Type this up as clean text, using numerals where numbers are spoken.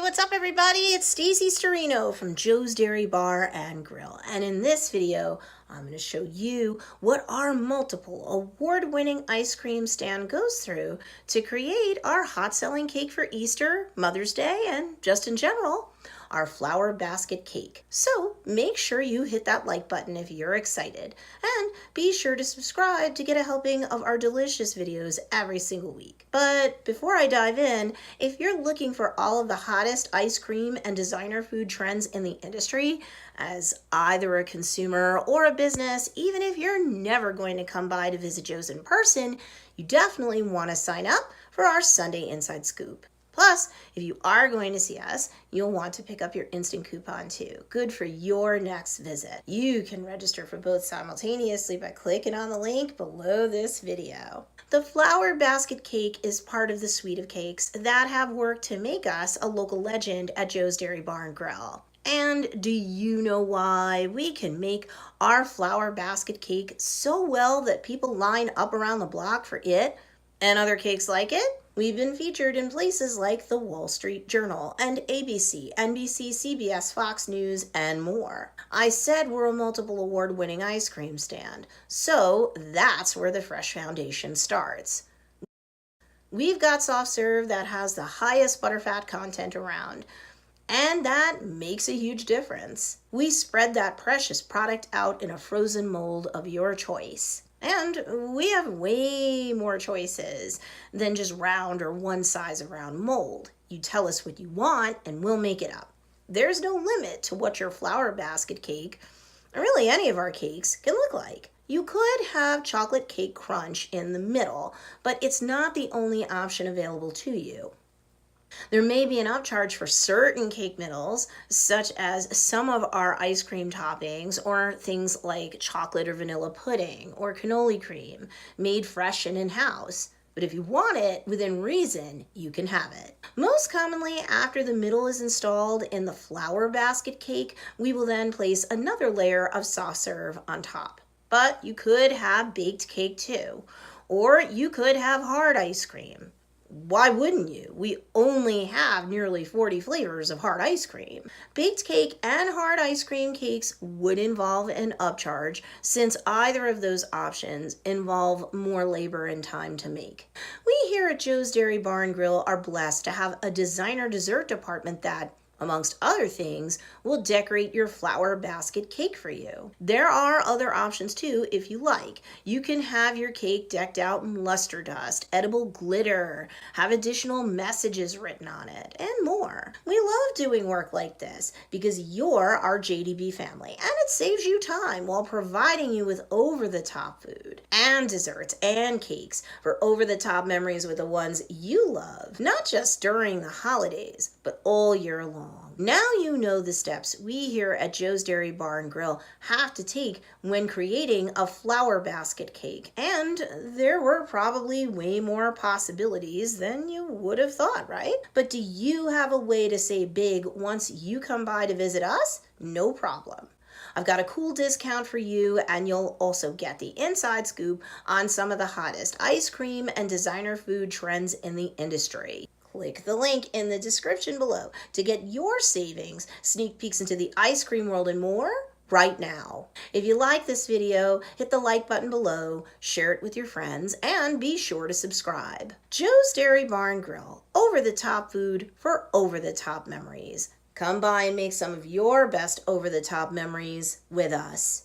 What's up everybody? It's Stacy Storino from Joe's Dairy Bar and Grill. And in this video, I'm going to show you what our multiple award-winning ice cream stand goes through to create our hot-selling cake for Easter, Mother's Day, and just in general, our flower basket cake. So make sure you hit that like button if you're excited, and be sure to subscribe to get a helping of our delicious videos every single week. But before I dive in, if you're looking for all of the hottest ice cream and designer food trends in the industry, as either a consumer or a business, even if you're never going to come by to visit Joe's in person, you definitely want to sign up for our Sunday Inside Scoop. Plus, if you are going to see us, you'll want to pick up your instant coupon too. Good for your next visit. You can register for both simultaneously by clicking on the link below this video. The flower basket cake is part of the suite of cakes that have worked to make us a local legend at Joe's Dairy Bar and Grill. And do you know why we can make our flower basket cake so well that people line up around the block for it and other cakes like it? We've been featured in places like the Wall Street Journal and ABC, NBC, CBS, Fox News, and more. I said we're a multiple award-winning ice cream stand, so that's where the fresh foundation starts. We've got soft serve that has the highest butterfat content around, and that makes a huge difference. We spread that precious product out in a frozen mold of your choice. And we have way more choices than just round or one size of round mold. You tell us what you want and we'll make it up. There's no limit to what your flower basket cake, or really any of our cakes, can look like. You could have chocolate cake crunch in the middle, but it's not the only option available to you. There may be an upcharge for certain cake middles, such as some of our ice cream toppings or things like chocolate or vanilla pudding or cannoli cream made fresh and in-house. But if you want it within reason, you can have it. Most commonly, after the middle is installed in the flower basket cake, we will then place another layer of soft serve on top. But you could have baked cake too, or you could have hard ice cream. Why wouldn't you? We only have nearly 40 flavors of hard ice cream. Baked cake and hard ice cream cakes would involve an upcharge, since either of those options involve more labor and time to make. We here at Joe's Dairy Bar and Grill are blessed to have a designer dessert department that, amongst other things, will decorate your flower basket cake for you. There are other options too if you like. You can have your cake decked out in luster dust, edible glitter, have additional messages written on it, and more. We love doing work like this because you're our JDB family, and it saves you time while providing you with over-the-top food and desserts and cakes for over-the-top memories with the ones you love, not just during the holidays, but all year long. Now you know the steps we here at Joe's Dairy Bar and Grill have to take when creating a flower basket cake, and there were probably way more possibilities than you would have thought, right? But do you have a way to save big once you come by to visit us? No problem. I've got a cool discount for you, and you'll also get the inside scoop on some of the hottest ice cream and designer food trends in the industry. Click the link in the description below to get your savings, sneak peeks into the ice cream world, and more right now. If you like this video, hit the like button below, share it with your friends, and be sure to subscribe. Joe's Dairy Bar and Grill, over-the-top food for over-the-top memories. Come by and make some of your best over-the-top memories with us.